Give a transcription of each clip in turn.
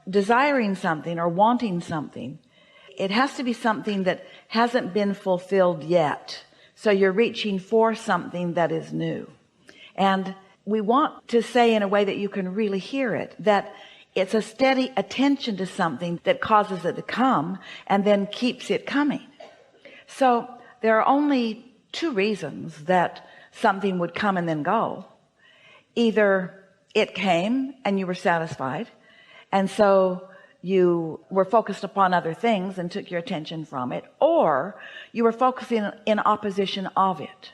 desiring something or wanting something, it has to be something that hasn't been fulfilled yet. So you're reaching for something that is new. And we want to say in a way that you can really hear it, that it's a steady attention to something that causes it to come and then keeps it coming. So there are only two reasons that something would come and then go. Either it came and you were satisfied, and so you were focused upon other things and took your attention from it, or you were focusing in opposition of it.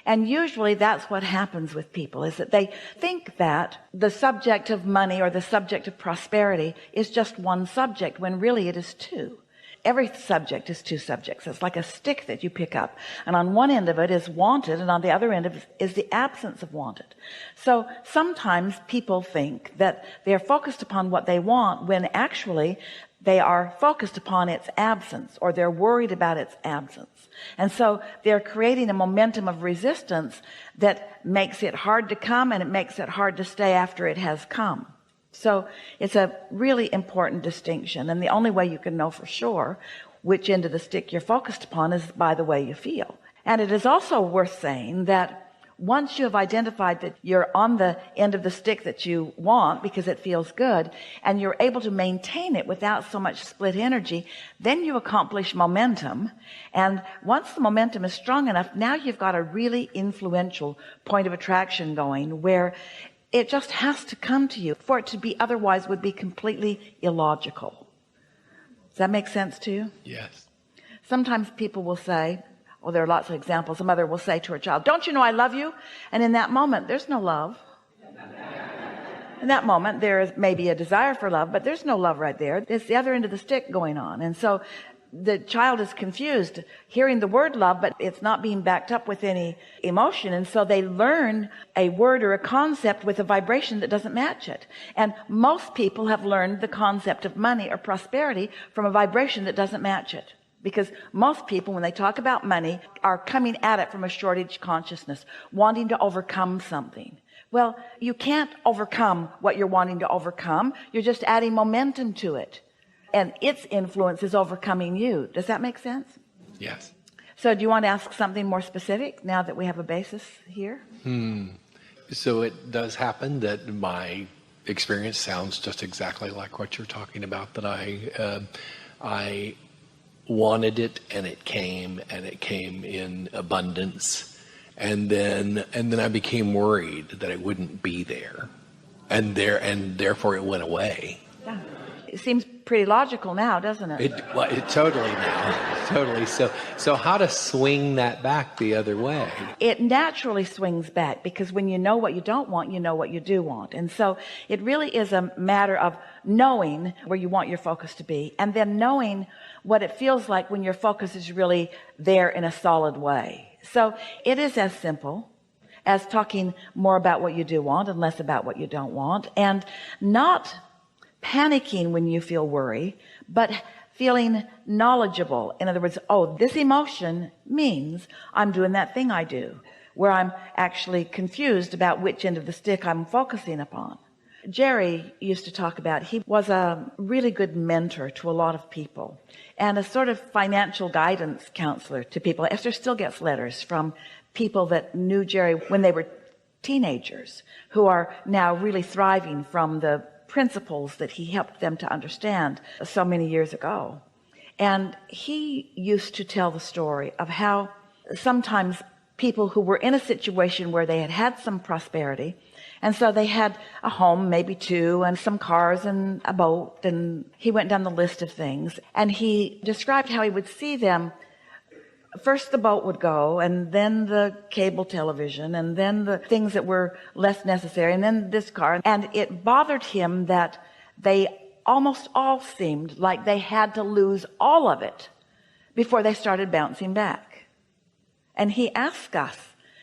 And usually that's what happens with people, is that they think that the subject of money or the subject of prosperity is just one subject, when really it is two. Every subject is two subjects. It's like a stick that you pick up, and on one end of it is wanted, and on the other end of it is the absence of wanted. So sometimes people think that they're focused upon what they want, when actually they are focused upon its absence, or they're worried about its absence. And so they're creating a momentum of resistance that makes it hard to come, and it makes it hard to stay after it has come. So it's a really important distinction, and the only way you can know for sure which end of the stick you're focused upon is by the way you feel. And it is also worth saying that once you have identified that you're on the end of the stick that you want because it feels good, and you're able to maintain it without so much split energy, then you accomplish momentum. And once the momentum is strong enough, now you've got a really influential point of attraction going, where it just has to come to you. For it to be otherwise would be completely illogical. Does that make sense to you? Yes. Sometimes people will say, well, there are lots of examples. A mother will say to her child, "Don't you know I love you?" And in that moment, there's no love. In that moment, there is maybe a desire for love, but there's no love right there. It's the other end of the stick going on. And so the child is confused, hearing the word love, but it's not being backed up with any emotion. And so they learn a word or a concept with a vibration that doesn't match it. And most people have learned the concept of money or prosperity from a vibration that doesn't match it. Because most people, when they talk about money, are coming at it from a shortage consciousness, wanting to overcome something. Well, you can't overcome what you're wanting to overcome. You're just adding momentum to it, and its influence is overcoming you. Does that make sense? Yes. So do you want to ask something more specific now that we have a basis here? So it does happen that my experience sounds just exactly like what you're talking about, that I wanted it, and it came in abundance, and then I became worried that it wouldn't be there, and therefore it went away. Yeah. It seems pretty logical now, doesn't it? It totally now, totally. So how to swing that back the other way? It naturally swings back, because when you know what you don't want, you know what you do want. And so it really is a matter of knowing where you want your focus to be, and then knowing what it feels like when your focus is really there in a solid way. So it is as simple as talking more about what you do want and less about what you don't want, and not panicking when you feel worry, but feeling knowledgeable. In other words, oh, this emotion means I'm doing that thing I do, where I'm actually confused about which end of the stick I'm focusing upon. Jerry used to talk about, he was a really good mentor to a lot of people, and a sort of financial guidance counselor to people. Esther still gets letters from people that knew Jerry when they were teenagers, who are now really thriving from the principles that he helped them to understand so many years ago. And he used to tell the story of how sometimes people who were in a situation where they had had some prosperity, and so they had a home, maybe two, and some cars and a boat, and he went down the list of things, and he described how he would see them. First the boat would go, and then the cable television, and then the things that were less necessary, and then this car. And it bothered him that they almost all seemed like they had to lose all of it before they started bouncing back. And he asked us,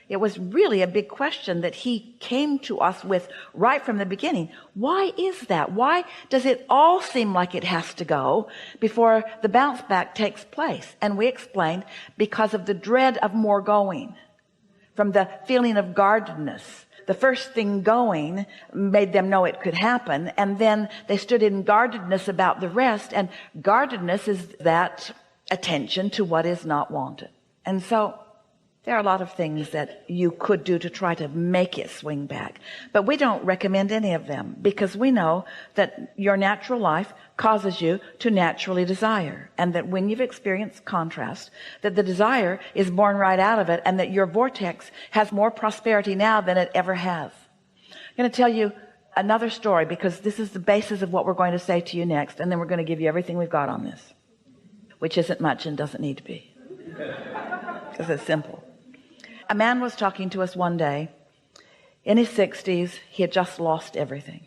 it was really a big question that he came to us with right from the beginning. Why is that? Why does it all seem like it has to go before the bounce back takes place? And we explained, because of the dread of more going, from the feeling of guardedness, the first thing going made them know it could happen, and then they stood in guardedness about the rest. And guardedness is that attention to what is not wanted. And so there are a lot of things that you could do to try to make it swing back, but we don't recommend any of them, because we know that your natural life causes you to naturally desire, and that when you've experienced contrast, that the desire is born right out of it, and that your vortex has more prosperity now than it ever has. I'm going to tell you another story, because this is the basis of what we're going to say to you next, and then we're going to give you everything we've got on this, which isn't much and doesn't need to be, because it's simple. A man was talking to us one day in his 60s. He had just lost everything,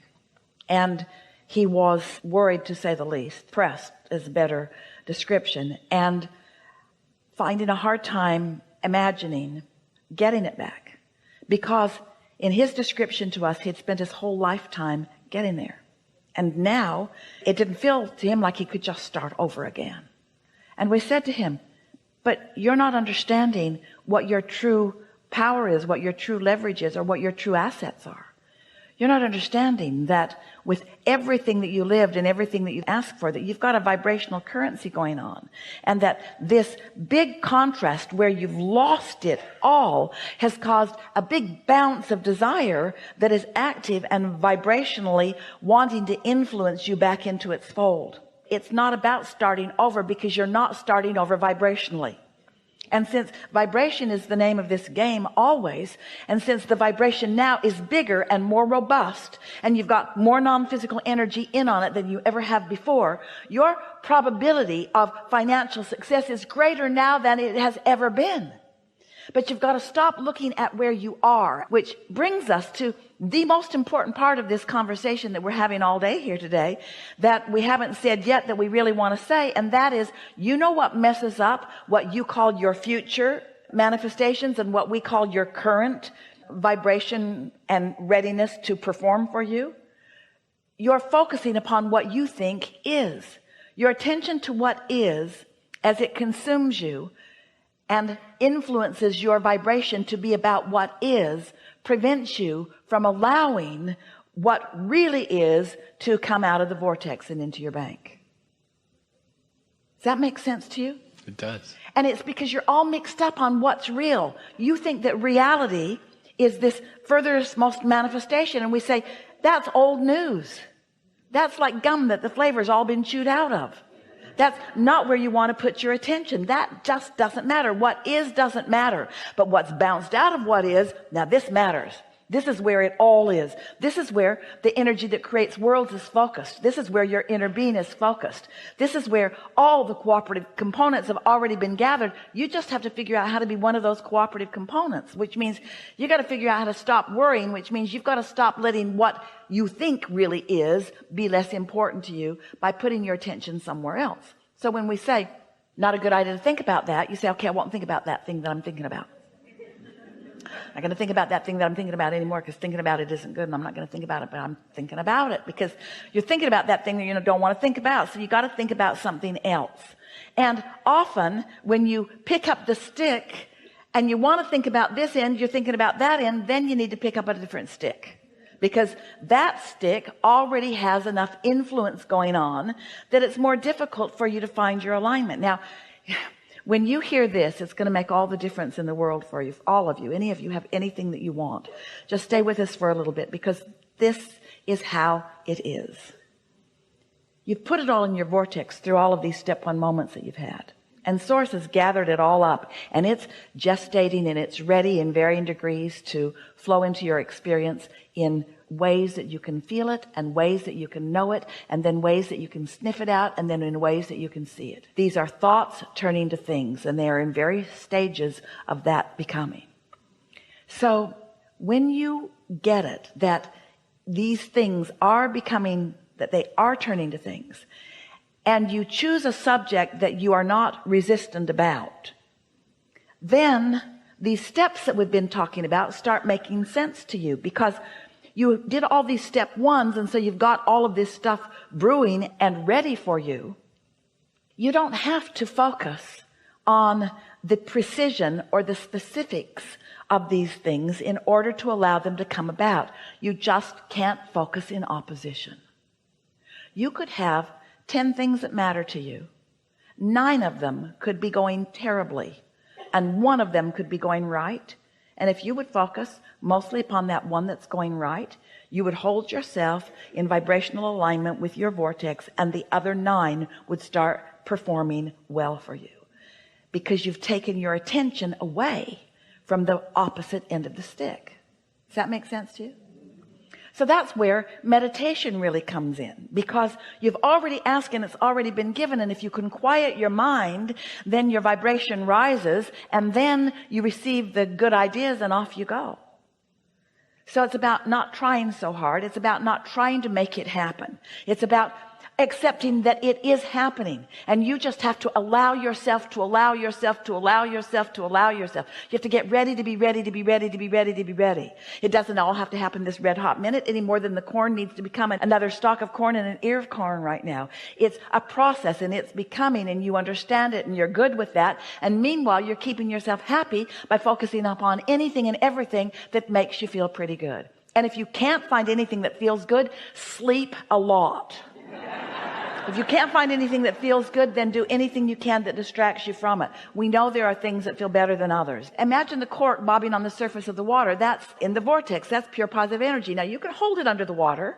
and he was worried, to say the least. Pressed is a better description, and finding a hard time imagining getting it back, because in his description to us, he had spent his whole lifetime getting there, and now it didn't feel to him like he could just start over again. And we said to him, but you're not understanding what your true power is, what your true leverage is, or what your true assets are. You're not understanding that with everything that you lived and everything that you asked for, that you've got a vibrational currency going on, and that this big contrast where you've lost it all has caused a big bounce of desire that is active and vibrationally wanting to influence you back into its fold. It's not about starting over, because you're not starting over vibrationally. And since vibration is the name of this game always, and since the vibration now is bigger and more robust, and you've got more non-physical energy in on it than you ever have before, your probability of financial success is greater now than it has ever been. But you've got to stop looking at where you are, which brings us to the most important part of this conversation that we're having all day here today, that we haven't said yet, that we really want to say. And that is, you know what messes up what you call your future manifestations and what we call your current vibration and readiness to perform for you? You're focusing upon what you think is. Your attention to what is, as it consumes you and influences your vibration to be about what is, prevents you from allowing what really is to come out of the vortex and into your bank. Does that make sense to you? It does. And it's because you're all mixed up on what's real. You think that reality is this furthest most manifestation, and we say that's old news. That's like gum that the flavor's all been chewed out of. That's not where you want to put your attention. That just doesn't matter. What is doesn't matter. But what's bounced out of what is, now this matters. This is where it all is. This is where the energy that creates worlds is focused. This is where your inner being is focused. This is where all the cooperative components have already been gathered. You just have to figure out how to be one of those cooperative components, which means you got to figure out how to stop worrying, which means you've got to stop letting what you think really is be less important to you by putting your attention somewhere else. So when we say, not a good idea to think about that, you say, okay, I won't think about that thing that I'm thinking about. I'm not going to think about that thing that I'm thinking about anymore, because thinking about it isn't good, and I'm not going to think about it, but I'm thinking about it, because you're thinking about that thing that you don't want to think about. So you got to think about something else. And often when you pick up the stick and you want to think about this end, you're thinking about that end, then you need to pick up a different stick, because that stick already has enough influence going on that it's more difficult for you to find your alignment. Now, when you hear this, it's going to make all the difference in the world for you, all of you. Any of you have anything that you want, just stay with us for a little bit, because this is how it is. You've put it all in your vortex through all of these step one moments that you've had, and Source has gathered it all up, and it's gestating, and it's ready in varying degrees to flow into your experience in ways that you can feel it, and ways that you can know it, and then ways that you can sniff it out, and then in ways that you can see it. These are thoughts turning to things, and they are in various stages of that becoming. So when you get it, that these things are becoming, that they are turning to things, and you choose a subject that you are not resistant about, then these steps that we've been talking about start making sense to you, because you did all these step ones, and so you've got all of this stuff brewing and ready for you. You don't have to focus on the precision or the specifics of these things in order to allow them to come about. You just can't focus in opposition. You could have 10 things that matter to you. 9 of them could be going terribly, and 1 of them could be going right. And if you would focus mostly upon that one that's going right, you would hold yourself in vibrational alignment with your vortex, and the other 9 would start performing well for you, because you've taken your attention away from the opposite end of the stick. Does that make sense to you? So that's where meditation really comes in, because you've already asked and it's already been given. And if you can quiet your mind, then your vibration rises, and then you receive the good ideas and off you go. So it's about not trying so hard. It's about not trying to make it happen. It's about accepting that it is happening, and you just have to allow yourself to allow yourself to allow yourself to allow yourself. You have to get ready to be ready to be ready to be ready to be ready. It doesn't all have to happen this red hot minute any more than the corn needs to become another stalk of corn and an ear of corn right now. It's a process, and it's becoming, and you understand it, and you're good with that. And meanwhile, you're keeping yourself happy by focusing upon anything and everything that makes you feel pretty good. And if you can't find anything that feels good, sleep a lot. If you can't find anything that feels good, then do anything you can that distracts you from it. We know there are things that feel better than others. Imagine the cork bobbing on the surface of the water. That's in the vortex. That's pure positive energy. Now you can hold it under the water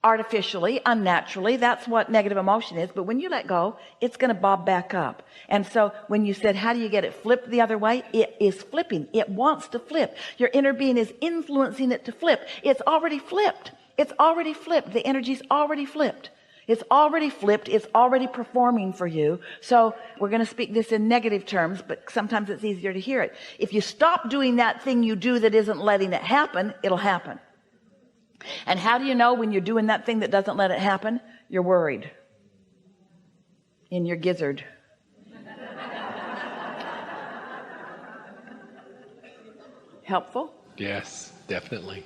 artificially, unnaturally. That's what negative emotion is. But when you let go, it's going to bob back up. And so when you said, how do you get it flipped the other way? It is flipping. It wants to flip. Your inner being is influencing it to flip. It's already flipped. It's already flipped. The energy's already flipped. It's already flipped. It's already performing for you. So we're going to speak this in negative terms, but sometimes it's easier to hear it. If you stop doing that thing you do that isn't letting it happen, it'll happen. And how do you know when you're doing that thing that doesn't let it happen? You're worried in your gizzard. Helpful? Yes, definitely.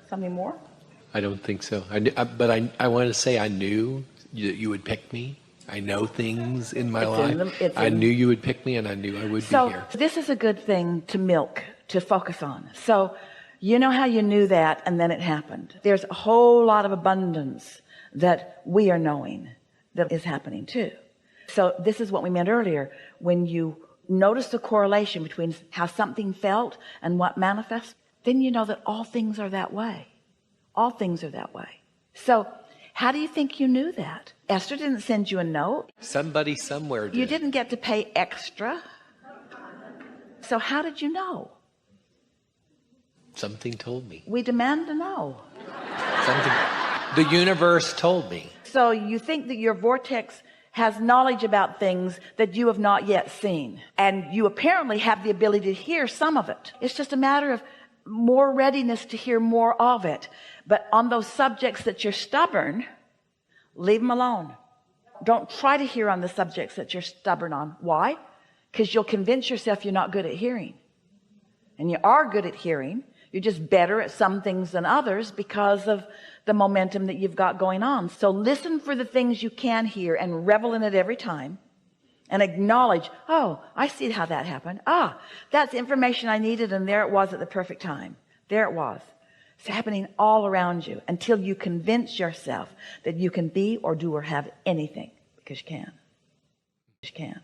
Something more? I don't think so. But I want to say I knew that you would pick me. I know things in my life. I knew you would pick me, and I knew I would be here. So this is a good thing to milk, to focus on. So you know how you knew that, and then it happened. There's a whole lot of abundance that we are knowing that is happening too. So this is what we meant earlier. When you notice the correlation between how something felt and what manifests, then you know that all things are that way. All things are that way. So how do you think you knew that? Esther didn't send you a note. Somebody somewhere did. You didn't get to pay extra. So how did you know? Something told me. We demand to know. Something. The universe told me. So you think that your vortex has knowledge about things that you have not yet seen. And you apparently have the ability to hear some of it. It's just a matter of more readiness to hear more of it. But on those subjects that you're stubborn, leave them alone. Don't try to hear on the subjects that you're stubborn on. Why? Because you'll convince yourself you're not good at hearing. And you are good at hearing. You're just better at some things than others because of the momentum that you've got going on. So listen for the things you can hear and revel in it every time. And acknowledge, oh, I see how that happened. Ah, that's information I needed, and there it was at the perfect time. There it was. It's happening all around you until you convince yourself that you can be or do or have anything, because you can. You can.